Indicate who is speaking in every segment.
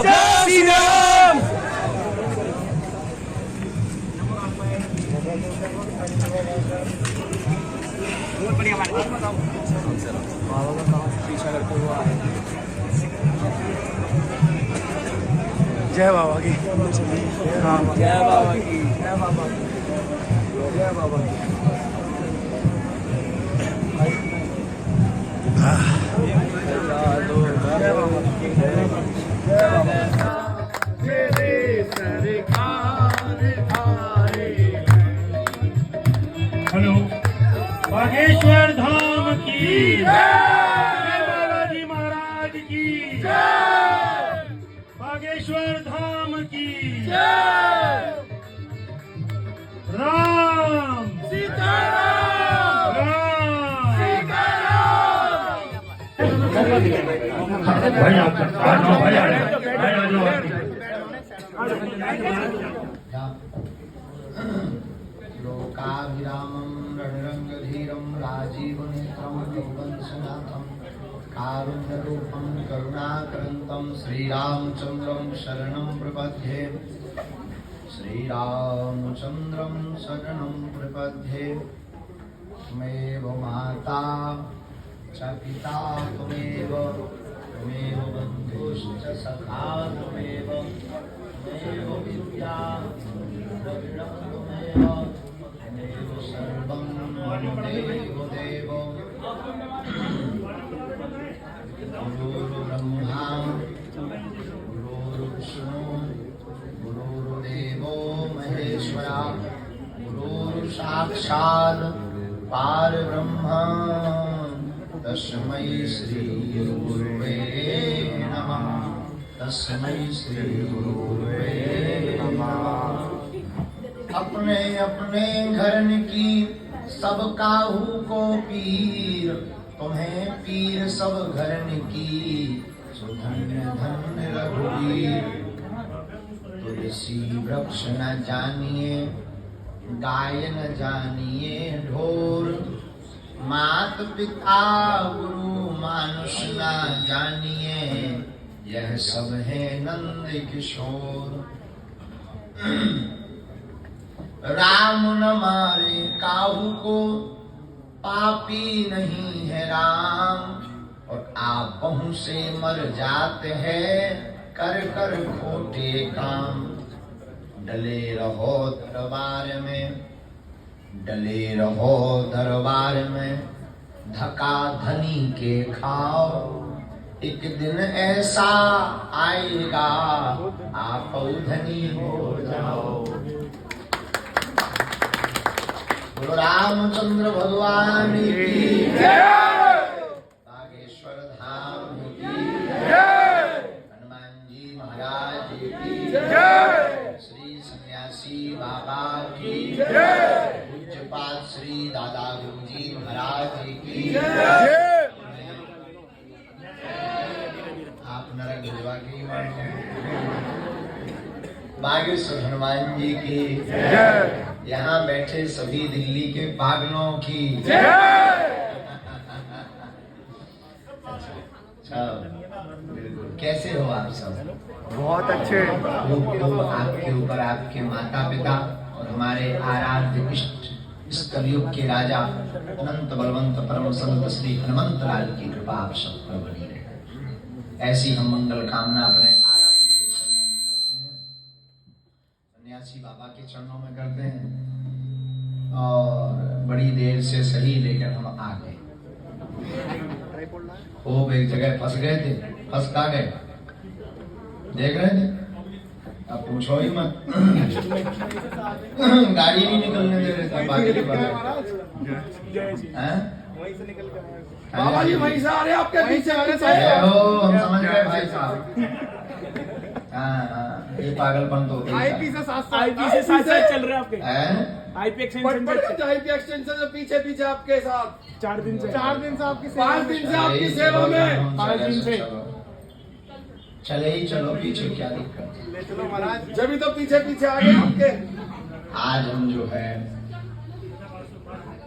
Speaker 1: जय श्री राम। जय बाबा की। हाँ जय बाबा की। जय बाबा की। जय बाबा की।
Speaker 2: हेलो, बागेश्वर धाम की जय, बालाजी महाराज की जय, बागेश्वर धाम की जय। राम सीताराम, राम सीताराम। भाई आप आ जाओ, भाई आ जाओ।
Speaker 3: लोकाभिरामं रणरङ्गधीरं राजीवनेत्रं योगंशनाथं कारुण्यरूपं करुणाकरन्तं श्रीरामचन्द्रं शरणं प्रपद्ये। श्रीरामचन्द्रं शरणं प्रपद्ये। त्वमेव माता च पिता त्वमेव, त्वमेव बन्धुश्च सखा त्वमेव, त्वमेव विद्या द्रविणं त्वमेव, त्वमेव सर्वं मम देव। गुरुर्ब्रह्मा गुरुर्विष्णु गुरुर्देवो महेश्वरा, गुरुर्साक्षात् परब्रह्म तस्मै श्री गुरुवे नमः, तस्मै श्री गुरुवे नमः। अपने अपने घरन की सब काहू को पीर, तुम्हें पीर सब घरन की सुधन्य धन्य रघुवीर। तुलसी वृक्ष न जानिए, गाय न जानिए ढोर, मात पिता गुरु मानुष न जानिए, यह सब है नंद किशोर। राम न मारे काहू को, पापी नहीं है राम, और आप बहु से मर जाते हैं कर कर खोटे काम। डले रहो दरबार में, डले रहो दरबार में, धक्का धनी के खाओ, एक दिन ऐसा आएगा आप धनी हो जाओ। बोलो रामचंद्र भगवान की जय, बागेश्वर धाम की जय, हनुमान जी महाराज की जय, श्री सन्यासी बाबा की जय, पूज्यपाद श्री दादा गुरुजी महाराज की जय। आप नरक भिजवा के बागेश्वर हनुमान जी की जय, यहाँ बैठे सभी दिल्ली के पागलों की जय। बिल्कुल। कैसे हो आप सब?
Speaker 1: बहुत अच्छे।
Speaker 3: आपके ऊपर आपके माता पिता और हमारे आराध्य इष्ट इस कलयुग के राजा अनंत बलवंत परम संत श्री हनुमंत लाल की कृपा आप सब पर बनी रहे। ऐसी हम मंगल कामना अपने आराध्य के चरणों में करते हैं, सन्यासी बाबा के चरणों में करते हैं। और बड़ी देर से सही लेकर हम आ गए, खूब एक जगह फंस गए थे। फंस कहाँ गए देख रहे थे? अब पूछो ही मत। गाड़ी नहीं निकलने दे रहे थे बाकी के बारे
Speaker 1: बाबा जी वहीं से आ रहे आपके पीछे
Speaker 3: हम समझ गए भाई साहब। हाँ, ये पागलपन तो
Speaker 1: आईपी से साथ चल रहे आपके। आईपी एक्सटेंशन से पीछे आपके साथ 4 दिन से आपकी 5 दिन से आपकी सेवा में 5 दिन से।
Speaker 3: चले ही चलो, पीछे क्या दिक्कत?
Speaker 1: ले चलो महाराज, जब तो पीछे आ गए आपके।
Speaker 3: आज हम जो है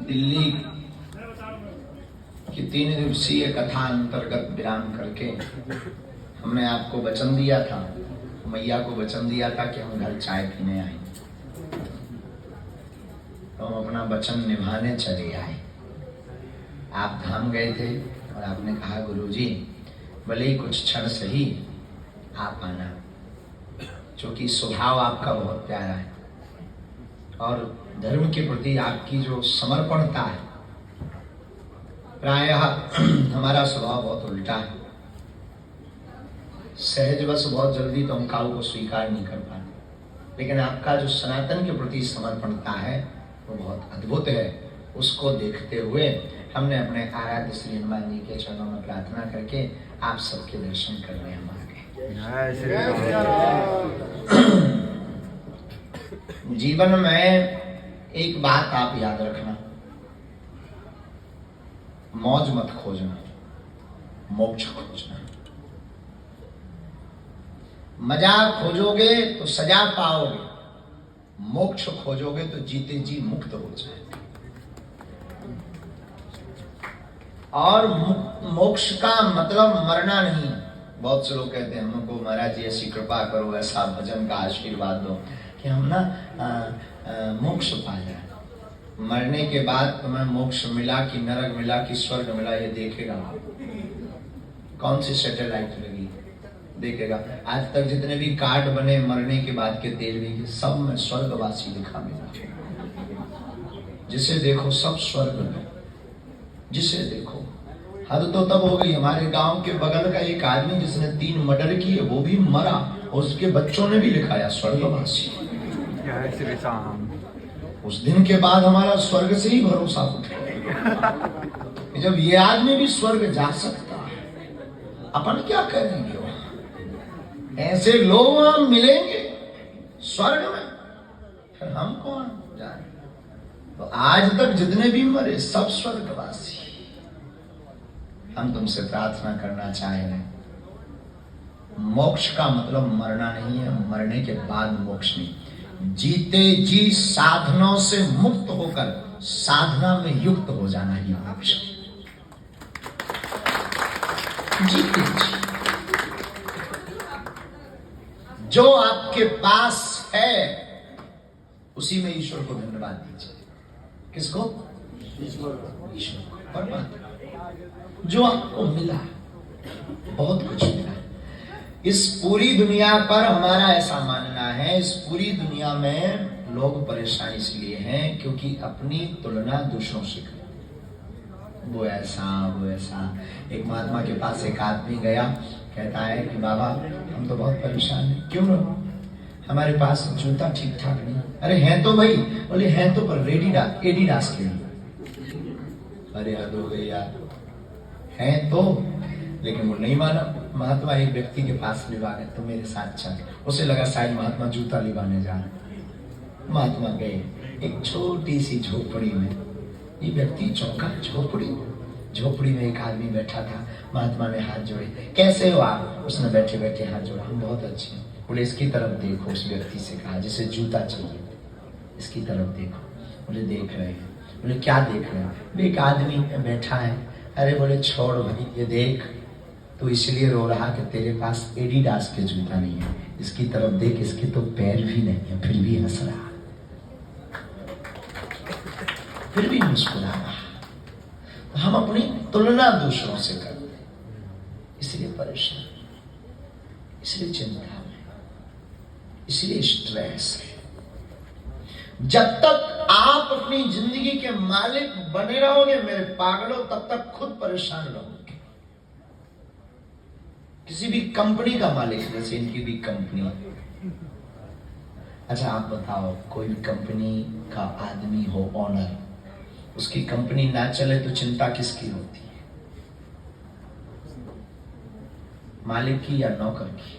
Speaker 3: दिल्ली की 3 दिवसीय कथा अंतर्गत विराम करके हमने आपको वचन दिया था, मैया को वचन दिया था कि हम घर चाय पीने आए, तो हम अपना वचन निभाने चले आए। आप धाम गए थे और आपने कहा गुरुजी भले ही कुछ क्षण सही आप आना, क्योंकि स्वभाव आपका बहुत प्यारा है और धर्म के प्रति आपकी जो समर्पणता है, प्रायः हमारा स्वभाव बहुत उल्टा है। सहजवश बहुत जल्दी तो हम काल को स्वीकार नहीं कर पाते, लेकिन आपका जो सनातन के प्रति समर्पणता है वो बहुत अद्भुत है। उसको देखते हुए हमने अपने आराध्य श्री हनुमान जी के चरणों में प्रार्थना करके आप सबके दर्शन करने हम आ गए। जीवन में एक बात आप याद रखना, मौज मत खोजना, मोक्ष खोजना। मजा खोजोगे तो सजा पाओगे, मोक्ष खोजोगे तो जीते जी मुक्त हो जाए। और मोक्ष का मतलब मरना नहीं। बहुत से लोग कहते हैं हमको महाराज जी ऐसी कृपा करो, ऐसा भजन का आशीर्वाद दो कि हम ना मोक्ष पा जाए। मरने के बाद तुम्हें मोक्ष मिला कि नरक मिला कि स्वर्ग मिला, ये देखेगा कौन सी सैटेलाइट लगी, देखेगा। आज तक जितने भी कार्ड बने मरने के बाद के 13वीं के, सब में स्वर्गवासी लिखा मिला। जिसे देखो सब स्वर्ग में, जिसे देखो। हद तो तब हो गई, हमारे गांव के बगल का एक आदमी जिसने 3 मर्डर किए वो भी मरा और उसके बच्चों ने भी लिखाया स्वर्गवासी। उस दिन के बाद हमारा स्वर्ग से ही भरोसा उठ गया। जब ये आदमी भी स्वर्ग जा सकता है, अपन क्या करेंगे? ऐसे लोग वहां मिलेंगे स्वर्ग में, फिर हम कौन जाने? तो आज तक जितने भी मरे सब स्वर्गवासी। हम तुमसे प्रार्थना करना चाह रहे, मोक्ष का मतलब मरना नहीं है, मरने के बाद मोक्ष नहीं। जीते जी साधनों से मुक्त होकर साधना में युक्त हो जाना ही मोक्ष। जीते जी जो आपके पास है उसी में ईश्वर को धन्यवाद दीजिए। किसको? ईश्वर को, परमात्मा। जो आपको मिला, बहुत कुछ मिला। इस पूरी दुनिया पर हमारा ऐसा मानना है, इस पूरी दुनिया में लोग परेशान इसलिए हैं क्योंकि अपनी तुलना दूसरों से करते। वो ऐसा, वो ऐसा। एक महात्मा के पास एक आदमी गया, कहता है कि बाबा हम तो बहुत परेशान हैं। क्यों? हमारे पास जूता ठीक ठाक नहीं। अरे हैं तो भाई। बोले हैं तो पर एडिडास के लिए। अरे हद हो गई यार, हैं तो, लेकिन वो नहीं माना। महात्मा एक व्यक्ति के पास लिवा गए, तो मेरे साथ चल। उसे लगा शायद महात्मा जूता लिवाने जा रहे। महात्मा गए एक छोटी सी झोपड़ी में। ये व्यक्ति चौंका। झोपड़ी में एक आदमी बैठा था। महात्मा ने हाथ जोड़े, कैसे हो आप? उसने बैठे बैठे हाथ जोड़ा, हम बहुत अच्छे हैं। बोले इसकी तरफ देखो। उस व्यक्ति से कहा जिसे जूता चाहिए, इसकी तरफ देखो। बोले देख रहे हैं। बोले क्या देख रहे हैं? एक आदमी बैठा है। अरे बोले छोड़ भाई, ये देख, तो इसलिए रो रहा कि तेरे पास एडिडास के जूता नहीं है। इसकी तरफ देख, इसके तो पैर भी नहीं है, फिर भी हंस रहा, फिर भी मुस्कुरा रहा। तो हम अपनी तुलना दूसरों से करते, इसलिए परेशान, इसलिए चिंता में, इसलिए स्ट्रेस है। जब तक आप अपनी जिंदगी के मालिक बने रहोगे मेरे पागलों, तब तक खुद परेशान रहोगे। किसी भी कंपनी का मालिक, जैसे इनकी भी कंपनी। अच्छा आप बताओ, कोई भी कंपनी का आदमी हो, ऑनर, उसकी कंपनी ना चले तो चिंता किसकी होती है? मालिक की या नौकर की?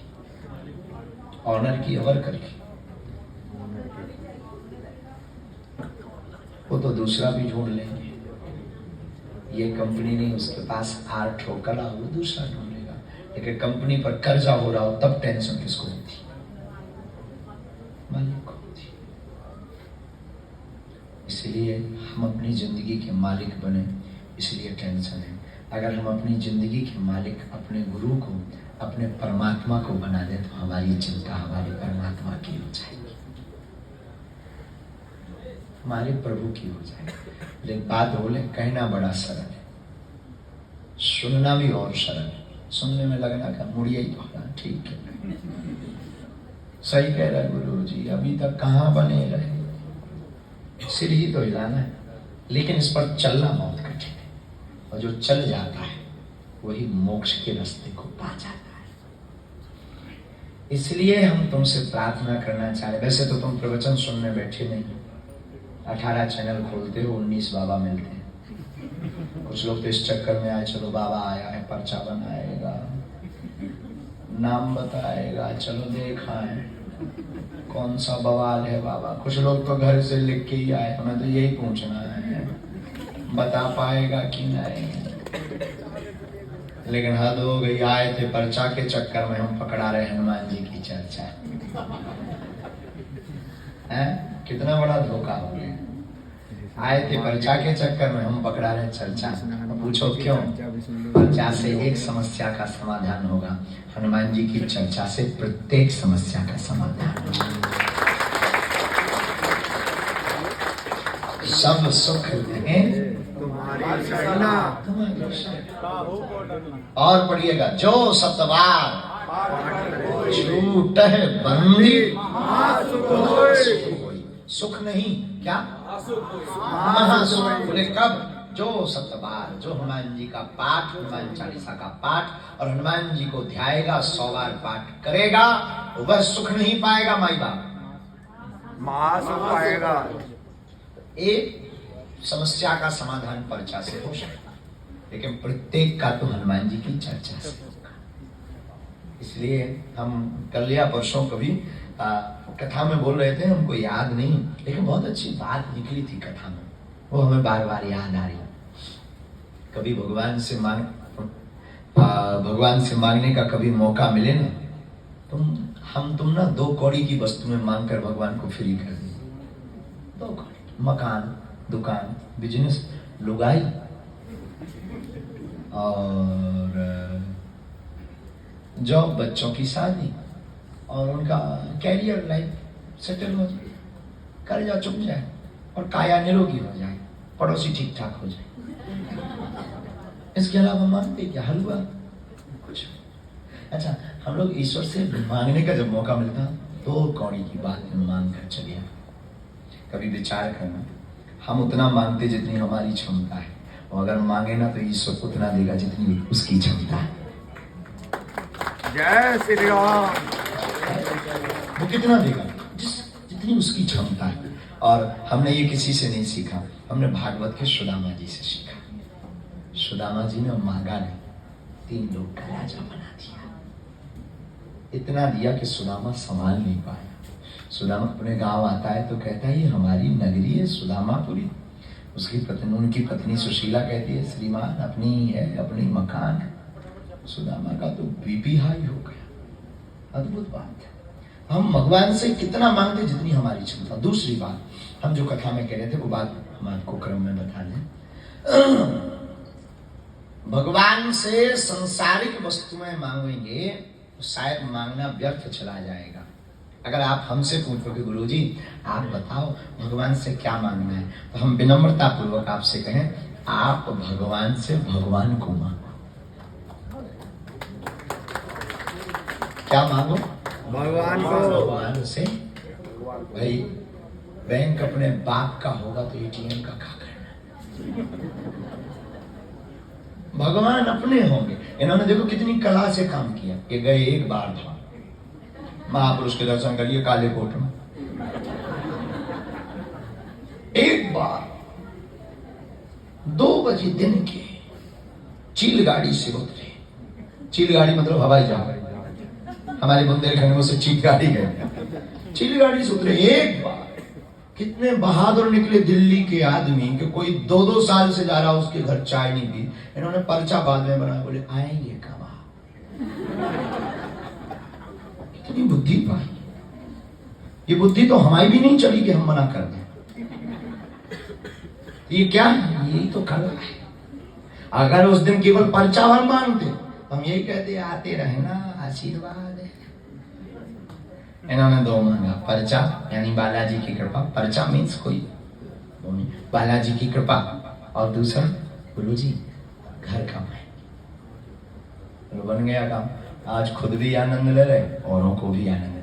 Speaker 3: ऑनर की या वर्कर की? वो तो दूसरा भी ढूंढ लेंगे। ये कंपनी नहीं, उसके पास 8 ठोकर हो, वो दूसरा ढूंढ लेगा। लेकिन कंपनी पर कर्जा हो रहा हो तब टेंशन किसको होती? मालिक को होती। इसलिए हम अपनी जिंदगी के मालिक बने, इसलिए टेंशन है। अगर हम अपनी जिंदगी के मालिक अपने गुरु को, अपने परमात्मा को बना दे तो हमारी चिंता हमारे परमात्मा की हो जाएगी, हमारे प्रभु की हो जाएगी। एक बात बोले, कहना बड़ा सरल है, सुनना भी और सरल है। सुनने में लगना का मुड़िया ही तो ठीक है, सही कह रहे गुरु जी, अभी तक कहाँ बने रहे, सिर ही तो हिलाना है, लेकिन इस पर चलना बहुत कठिन है, और जो चल जाता है वही मोक्ष के रास्ते को पा जाता है। इसलिए हम तुमसे प्रार्थना करना चाह रहे, वैसे तो तुम प्रवचन सुनने बैठे नहीं, 18 चैनल खोलते हो, 19 बाबा मिलते हैं। कुछ लोग तो इस चक्कर में आए, चलो बाबा आया है, पर्चा बनाएगा, नाम बताएगा, चलो देखा है कौन सा बवाल है बाबा। कुछ लोग तो घर से लिख के ही आए, हमें तो यही पूछना है बता पाएगा कि नहीं। लेकिन हद हो गई, आए थे पर्चा के चक्कर में, हम पकड़ा रहे हनुमान जी की चर्चा है। कितना बड़ा धोखा हो गया, आए थे पर्चा के चक्कर में, हम पकड़ा रहे चर्चा। पूछो क्यों? पर्चा से एक समस्या का समाधान होगा, हनुमान जी की चर्चा से प्रत्येक समस्या का समाधान होगा। सब सुख दें और पढ़िएगा, जो सतवार छूट है बंदी सुख नहीं, क्या महासुख। बोले कब? जो सतबार, जो हनुमान जी का पाठ, हनुमान चालीसा का पाठ और हनुमान जी को ध्याएगा, 100 बार पाठ करेगा, वह सुख नहीं पाएगा माई बाप,
Speaker 1: महासुख पाएगा।
Speaker 3: एक समस्या का समाधान पर्चा से हो सकता, लेकिन प्रत्येक का तो हनुमान जी की चर्चा से होगा। इसलिए हम कल या परसों कभी कथा में बोल रहे थे, हमको याद नहीं, लेकिन बहुत अच्छी बात निकली थी कथा में, वो हमें बार बार याद आ रही। कभी भगवान से मांगने का कभी मौका मिले ना, तुम ना 2 कौड़ी की वस्तु में मांग कर भगवान को फ्री कर दीजिए। 2 कौड़ी, मकान, दुकान, बिजनेस, लुगाई और जॉब, बच्चों की शादी और उनका कैरियर लाइफ सेटल हो जाए, कर्जा चुक जाए और काया निरोगी हो जाए, पड़ोसी ठीक ठाक हो जाए। इसके अलावा मांगते क्या? हलवा कुछ। अच्छा, हम लोग ईश्वर से मांगने का जब मौका मिलता, 2 कौड़ी की बात में मांग कर चलिए। कभी विचार करना, हम उतना मांगते जितनी हमारी क्षमता है, और अगर मांगे ना तो ईश्वर उतना देगा जितनी उसकी क्षमता है।
Speaker 1: जय श्री राम।
Speaker 3: वो कितना देगा? जितनी उसकी क्षमता है। और हमने ये किसी से नहीं सीखा, हमने भागवत के सुदामा जी से सीखा। सुदामा जी ने मांगा नहीं, 3 लोग का राजा बना दिया। इतना दिया कि सुदामा संभाल नहीं पाया। सुदामा अपने गांव आता है तो कहता है ये हमारी नगरी है सुदामापुरी। उसकी पत्नी, उनकी पत्नी सुशीला कहती है श्रीमान अपनी ही है, अपनी मकान है। सुदामा का तो बीपी हाई हो गया। अद्भुत बात है, हम भगवान से कितना मांगते जितनी हमारी क्षमता। दूसरी बात, हम जो कथा में कह रहे थे वो बात हम आपको क्रम में बता दें। भगवान से संसारिक वस्तुएं मांगेंगे तो शायद मांगना व्यर्थ चला जाएगा। अगर आप हमसे पूछोगे गुरुजी आप बताओ भगवान से क्या मांगना है, तो हम विनम्रता पूर्वक आपसे कहें आप भगवान से भगवान को मांगो। क्या मांगो?
Speaker 1: भगवान को।
Speaker 3: भगवान से। भाई बैंक अपने बाप का होगा तो एटीएम का क्या करना? भगवान अपने होंगे। इन्होंने देखो कितनी कला से काम किया। ये गए एक बार था महापुरुष के दर्शन करिए काले कोट में, एक बार 2 बजे दिन के चील गाड़ी से उतरे। चील गाड़ी मतलब हवाई जहाज। हमारे बुंदेलखंड में से चील गाड़ी गए, चील गाड़ी से उतरे एक बार। कितने बहादुर निकले दिल्ली के आदमी कि कोई 2-2 साल से जा रहा उसके घर चाय नहीं पी। इन्होंने पर्चा बाद में बना, बोले आएंगे कब आप। इतनी बुद्धि पाई। ये बुद्धि तो हमारी भी नहीं चली कि हम मना कर दें। ये क्या है? यही तो कला है। अगर उस दिन केवल पर्चा भर मांगते तो हम यही कहते आते रहना, आशीर्वाद है। इन्होंने दो मांगा, पर्चा यानी बालाजी की कृपा, पर्चा मीन्स कोई बालाजी की कृपा, और दूसरा गुरुजी घर का मैं। बन गया काम। आज खुद भी आनंद ले रहे, औरों को भी आनंद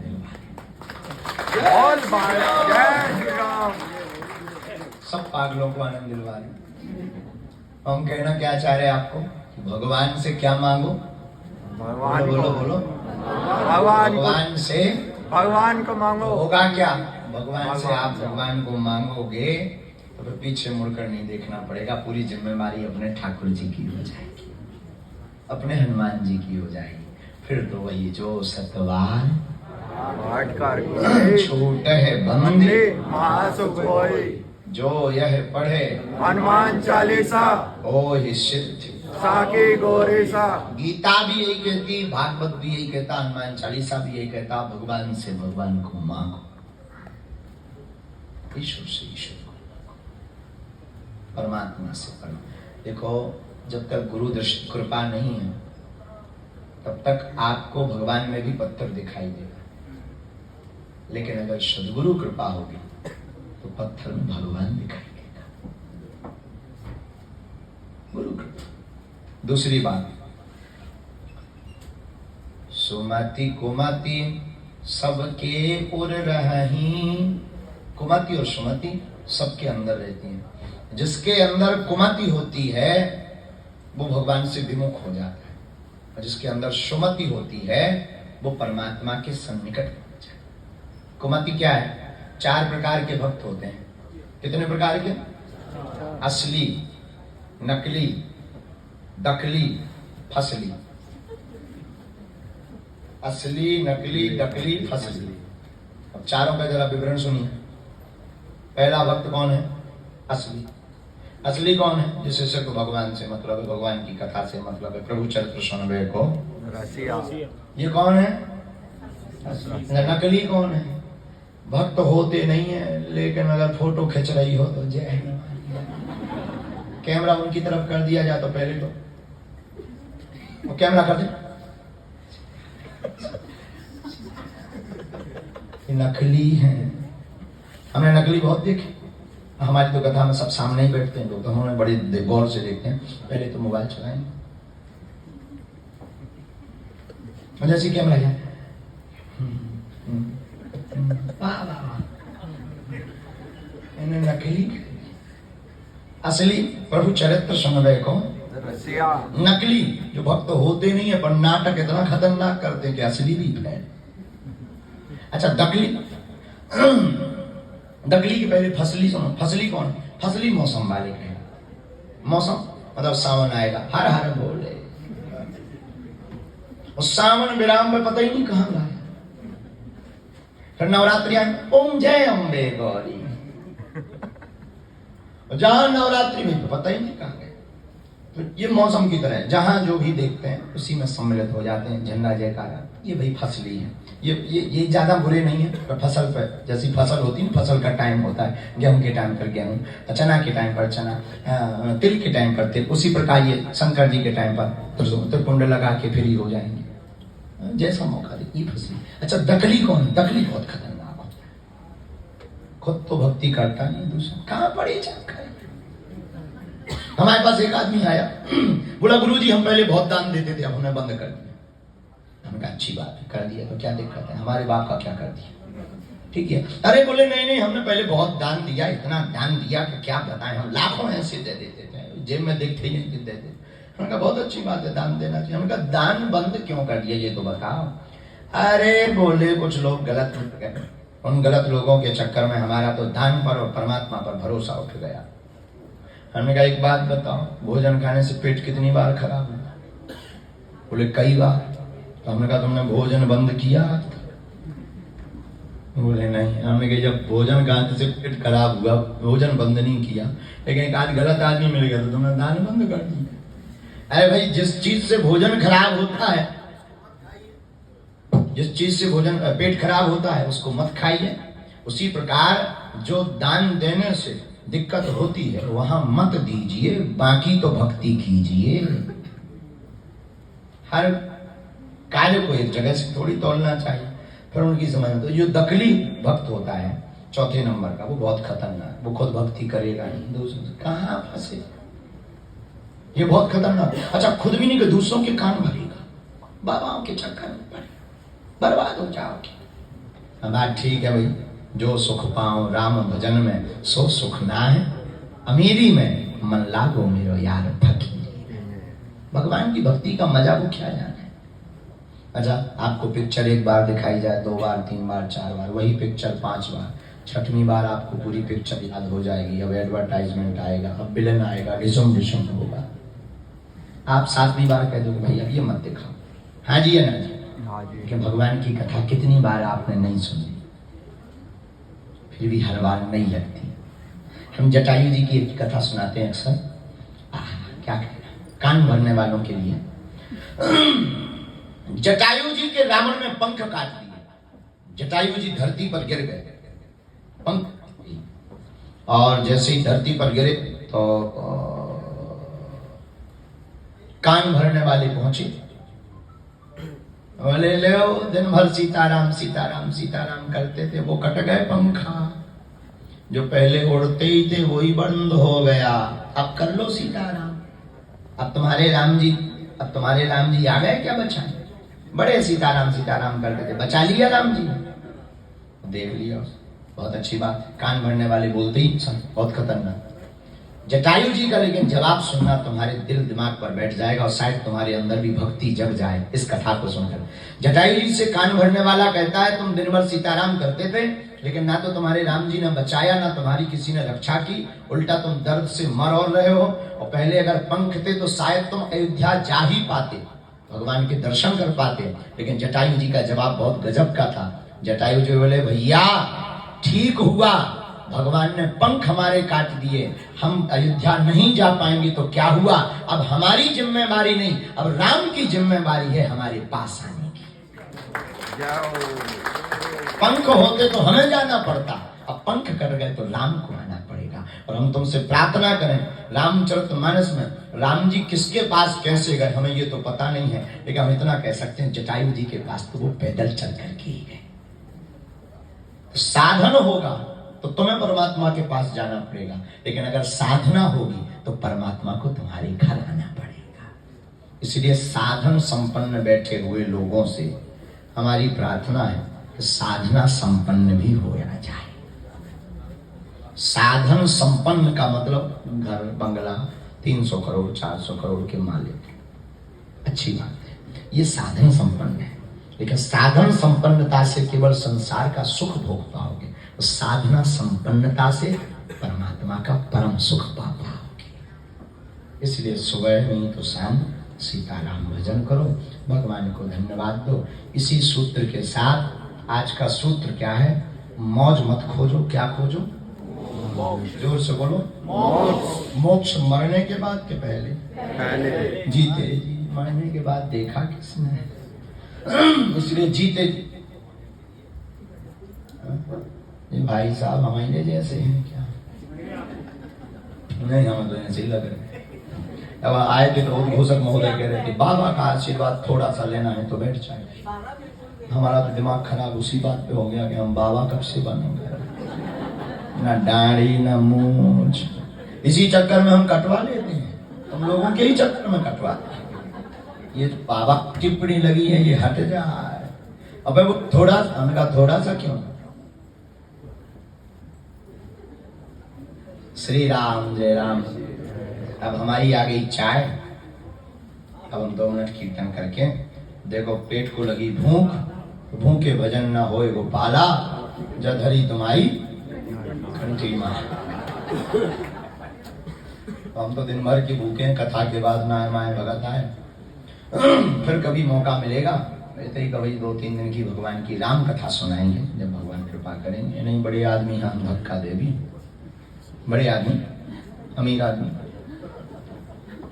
Speaker 3: सब पागलों को आनंद दिलवा रहे। हम कहना क्या चाह रहे आपको, भगवान से क्या मांगो,
Speaker 4: भगवान
Speaker 3: बोलो
Speaker 4: को,
Speaker 3: बोलो,
Speaker 4: भगवान
Speaker 3: से
Speaker 4: भगवान को मांगो।
Speaker 3: होगा क्या, भगवान से आप भगवान को मांगोगे तो फिर पीछे मुड़कर नहीं देखना पड़ेगा। पूरी जिम्मेवारी अपने ठाकुर जी की हो जाएगी, अपने हनुमान जी की हो जाएगी। फिर तो वही जो सतवार छोट है बंदे
Speaker 4: महासुख होय,
Speaker 3: जो यह पढ़े
Speaker 4: हनुमान चालीसा
Speaker 3: ओ ही सिद्ध।
Speaker 4: साके गोरेसा।
Speaker 3: गीता भी यही कहती, भागवत भी यही कहता, हनुमान चालीसा भी यही कहता, भगवान से भगवान को मांगो, ईश्वर से ईश्वर को मांगो, परमात्मा से परमात्मा। देखो जब तक गुरु दृष्टि कृपा नहीं है तब तक आपको भगवान में भी पत्थर दिखाई देगा, लेकिन अगर सद्गुरु कृपा होगी तो पत्थर में भगवान दिखाई देगा। गुरु कृपा। दूसरी बात, सुमति कुमति सबके उर रही। कुमति और सुमति सबके अंदर रहती हैं। जिसके अंदर कुमति होती है वो भगवान से विमुख हो जाता है, और जिसके अंदर सुमति होती है वो परमात्मा के सन्निकट पहुंच जाता है। कुमति क्या है? 4 प्रकार के भक्त होते हैं। कितने प्रकार के? असली, नकली, दकली, फसली। असली, नकली, दकली, फसली। अब चारों का जरा विवरण सुनिए। पहला भक्त कौन है? असली। असली कौन है? जिसे सिर्फ भगवान से मतलब है, भगवान की कथा से मतलब है, प्रभु चरित्र सुनबे को
Speaker 4: रसिया।
Speaker 3: ये कौन है? नकली कौन है? भक्त होते नहीं है लेकिन अगर फोटो खींच रही हो तो जय कैमरा उनकी तरफ कर दिया जाए तो पहले तो वो कैमरा कर दे। नकली है। हमने नकली बहुत देखे। हमारी तो कथा में सब सामने ही बैठते हैं लोग, तो हमें बड़े गौर से देखते हैं। पहले तो मोबाइल चलाएंगे, जैसे कैमरा है नकली। असली प्रभु चरित्र सुनबे को
Speaker 4: रसिया।
Speaker 3: नकली जो भक्त होते नहीं है पर नाटक इतना खतरनाक करते हैं कि असली भी है। अच्छा दकली। दकली के पहले फसली सुनो। फसली कौन? फसली मौसम वाले के। मौसम मतलब सावन आएगा, हर हर बोले। उस सावन विराम में पता ही नहीं कहां गया। फिर नवरात्रि ओम जय अम्बे गौरी, जहां नवरात्रि में पता ही नहीं कहां गए। तो ये मौसम की तरह है, जहां जो भी देखते हैं उसी में सम्मिलित हो जाते हैं। झंडा जयकारा, ये भाई फसली है। ये ज्यादा बुरे नहीं है। पर फसल पर जैसी फसल होती है ना, फसल का टाइम होता है, गेहूं के टाइम पर गेहूं, चना के टाइम पर चना, तिल के टाइम पर तिल, उसी प्रकार ये शंकर जी के टाइम पर त्रिपुंड लगा के फ्री हो जाएंगे, जैसा मौका दे। ये फसली। अच्छा दकली कौन? दकली बहुत खतरनाक होता है। खुद तो भक्ति करता नहीं, दूसरा कहां पड़ी जाकर। हमारे पास एक आदमी आया, बोला गुरुजी हम पहले बहुत दान देते थे, अब हमने बंद कर दिया। हमने कहा अच्छी बात है, कर दिया तो क्या दिक्कत है, हमारे बाप का क्या कर दिया, ठीक है। अरे बोले नहीं हमने पहले बहुत दान दिया, इतना दान दिया कि क्या बताएं, हम लाखों ऐसे दे देते थे, जेब में देखते ही नहीं देते। हमने कहा बहुत अच्छी बात है, दान देना चाहिए। हमने कहा दान बंद क्यों कर दिया ये तो बताओ। अरे बोले कुछ लोग गलत उठ गए, उन गलत लोगों के चक्कर में हमारा तो दान पर और परमात्मा पर भरोसा उठ गया। हमने कहा एक बात बताओ, भोजन खाने से पेट कितनी बार खराब हुआ? बोले कई बार। तो हमने कहा तुमने भोजन बंद किया? बोले नहीं। हमने कहा जब भोजन खाने से पेट खराब हुआ, भोजन बंद नहीं किया, लेकिन एक आज गलत आदमी मिल गया तो तुमने दान बंद कर दिया। अरे भाई जिस चीज से भोजन खराब होता है, जिस चीज से भोजन पेट खराब होता है उसको मत खाइए। उसी प्रकार जो दान देने से दिक्कत होती है वहां मत दीजिए, बाकी तो भक्ति कीजिए। हर कार्य को एक जगह से थोड़ी तोड़ना चाहिए। फिर उनकी समझ में तो जो दकली भक्त होता है चौथे नंबर का, वो बहुत खतरनाक, वो खुद भक्ति करेगा नहीं, दूसरों से कहाँ फंसे, ये बहुत खतरनाक। अच्छा खुद भी नहीं कि दूसरों के कान भरेगा, बाबाओं के चक्कर में पड़े बर्बाद हो जाओगे। बात ठीक है भाई, जो सुख पाओ राम भजन में सो सुख ना है, अमीरी में मन लागो मेरो यार फकीर। भगवान की भक्ति का मजा को क्या जाना है। अच्छा आपको पिक्चर एक बार दिखाई जाए, 2 बार 3 बार 4 बार, वही पिक्चर 5 बार, 6वीं बार आपको पूरी पिक्चर याद हो जाएगी। अब एडवर्टाइजमेंट आएगा, अब विलन आएगा, डिशम डिशम होगा, आप 7वीं बार कह दोगे भाई अब ये मत दिखाओ। हाँ जी या ना जी? कि भगवान की कथा कितनी बार आपने नहीं सुनी, फिर भी हर बार नहीं लगती। हम जटायु जी की एक कथा सुनाते हैं अक्सर, क्या कहना, कान भरने वालों के लिए। जटायु जी के रावण ने पंख काट दिए, जटायु जी धरती पर गिर गए, पंख, और जैसे ही धरती पर गिरे तो कान भरने वाले पहुंचे, बोले ले दिन भर सीताराम सीताराम सीताराम करते थे, वो कट गए पंखा, जो पहले उड़ते ही थे वही बंद हो गया, अब कर लो सीताराम। अब तुम्हारे राम जी आ गए क्या बचाने, बड़े सीताराम सीताराम करते थे, बचा लिया राम जी, देख लिया, बहुत अच्छी बात। कान भरने वाले बोलते ही बहुत खतरनाक। जटायु जी का लेकिन जवाब सुनना तुम्हारे दिल दिमाग पर बैठ जाएगा और शायद तुम्हारे अंदर भी भक्ति जग जाए इस कथा को सुनकर। जटायु जी से कान भरने वाला कहता है तुम दिन भर सीताराम करते थे, लेकिन ना तो तुम्हारे राम जी ने बचाया, ना तुम्हारी किसी ने रक्षा की, उल्टा तुम दर्द से मर और रहे हो। और पहले अगर पंख थे तो शायद तुम अयोध्या जा ही पाते, भगवान के दर्शन कर पाते। लेकिन जटायु जी का जवाब बहुत गजब का था। जटायु जी बोले भैया ठीक हुआ, भगवान ने पंख हमारे काट दिए, हम अयोध्या नहीं जा पाएंगे तो क्या हुआ, अब हमारी जिम्मेवारी नहीं, अब राम की जिम्मेवारी है हमारे पास आने की। पंख होते तो हमें जाना पड़ता, अब पंख कट गए तो राम को आना पड़ेगा। और हम तुमसे प्रार्थना करें, रामचरितमानस में राम जी किसके पास कैसे गए हमें ये तो पता नहीं है, लेकिन हम इतना कह सकते हैं जटायु जी के पास तो वो पैदल चल करके ही गए। साधन होगा तो तुम्हें परमात्मा के पास जाना पड़ेगा, लेकिन अगर साधना होगी तो परमात्मा को तुम्हारे घर आना पड़ेगा। इसलिए साधन संपन्न बैठे हुए लोगों से हमारी प्रार्थना है कि साधना संपन्न भी हो जाए। साधन संपन्न का मतलब घर बंगला 300 करोड़ 400 करोड़ के मालिक, अच्छी बात है, ये साधन संपन्न है। लेकिन साधन संपन्नता से केवल संसार का सुख भोग पाओगे, साधना संपन्नता से परमात्मा का परम सुख पा पाओगे। इसलिए सुबह नहीं तो शाम सीताराम भजन करो, भगवान को धन्यवाद दो। इसी सूत्र के साथ आज का सूत्र क्या है, मौज मत खोजो, क्या खोजो, जोर से बोलो, मोक्ष मरने के बाद के पहले जीते जी, मरने के बाद देखा किसने, इसलिए जीते जी। भाई साहब हमारे जैसे हैं क्या, नहीं हमें तो ऐसे ही लग रहे। अब आए थे तो घोषक महोदय कह रहे थे बाबा का आशीर्वाद थोड़ा सा लेना है तो बैठ जाए। हमारा तो दिमाग खराब उसी बात पे हो गया कि हम बाबा कब से बनेंगे, ना दाढ़ी ना मूंछ, इसी चक्कर में हम कटवा लेते हैं, तुम लोगों के ही चक्कर में कटवाते हैं। ये बाबा टिप्पणी लगी है ये हट जाए, अब वो थोड़ा उनका थोड़ा सा क्यों। श्री राम जय राम। अब हमारी आ गई चाय, अब हम 2 मिनट कीर्तन करके देखो, पेट को लगी भूख, भूखे भजन न होए गोपाला, जधरी तुम्हारी कंठी मां। हम तो दिन भर की भूखे हैं, कथा के बाद ना माए भगत आए, फिर कभी मौका मिलेगा ऐसे ही कभी 2-3 दिन की भगवान की राम कथा सुनाएंगे जब भगवान कृपा करेंगे। नहीं बड़े आदमी हम धक्का देवी, बड़े आदमी अमीर आदमी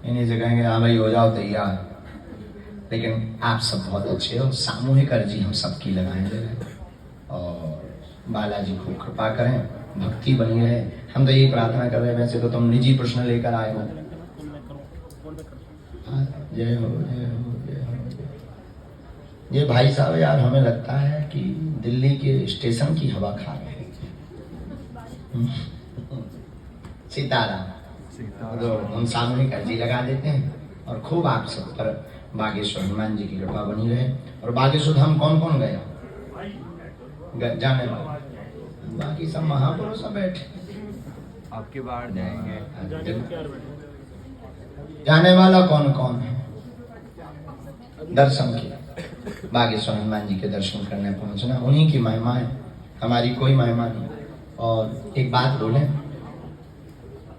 Speaker 3: इन्हीं से कहेंगे हाँ भाई हो जाओ तैयार, लेकिन आप सब बहुत अच्छे हो, सामूहिक अर्जी हम सबकी लगाएंगे और बालाजी खूब कृपा करें, भक्ति बनी रहे। हम तो यही प्रार्थना कर रहे हैं, वैसे तो तुम निजी प्रश्न लेकर आए हो। जय हो जय हो जय हो। ये भाई साहब यार हमें लगता है कि दिल्ली के स्टेशन की हवा खा रहे हैं। सीताराम। तो हम सामूहिक अर्जी लगा देते हैं और खूब आप सब पर बागेश्वर हनुमान जी की कृपा बनी रहे। और बागेश्वर धाम कौन कौन गया? जाने वाला, बाकी सब महापुरुष बैठे।
Speaker 4: आपकी बार जाएंगे।
Speaker 3: जाने वाला कौन कौन है? दर्शन किया, बागेश्वर हनुमान जी के दर्शन करने पहुंचना, उन्हीं की महिमा है, हमारी कोई महिमा नहीं। और एक बात बोले,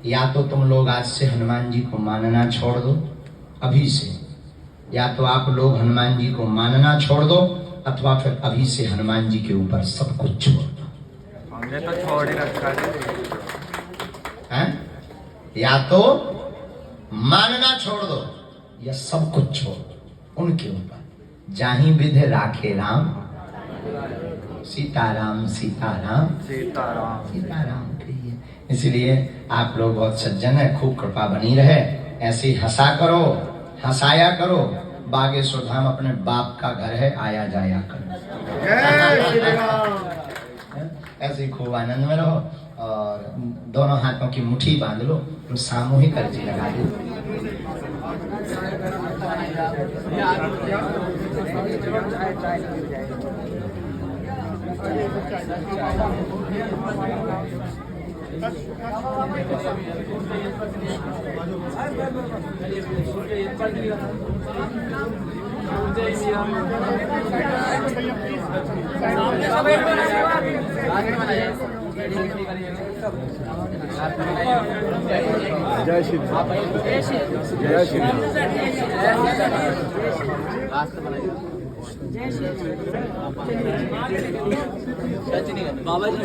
Speaker 3: या तो तुम लोग आज से हनुमान जी को मानना छोड़ दो अभी से, या तो आप लोग हनुमान जी को मानना छोड़ दो, अथवा फिर अभी से हनुमान जी के ऊपर सब कुछ छोड़ दो।
Speaker 4: हमने तो छोड़ ही रखा है।
Speaker 3: या तो मानना छोड़ दो या सब कुछ छोड़ दो उनके ऊपर। जाहि विधि राखे राम, सीताराम सीताराम
Speaker 4: सीताराम
Speaker 3: सीताराम कहिए। इसलिए आप लोग बहुत सज्जन है, खूब कृपा बनी रहे, ऐसे ही हंसा करो, हंसाया करो। बागेश्वर धाम अपने बाप का घर है, आया जाया करो। ऐसे ही खूब आनंद में रहो और दोनों हाथों की मुट्ठी बांध लो, तो सामूहिक अर्जी लगा दो।
Speaker 4: जय श्री राम। जय श्री राम।
Speaker 5: बाबा जी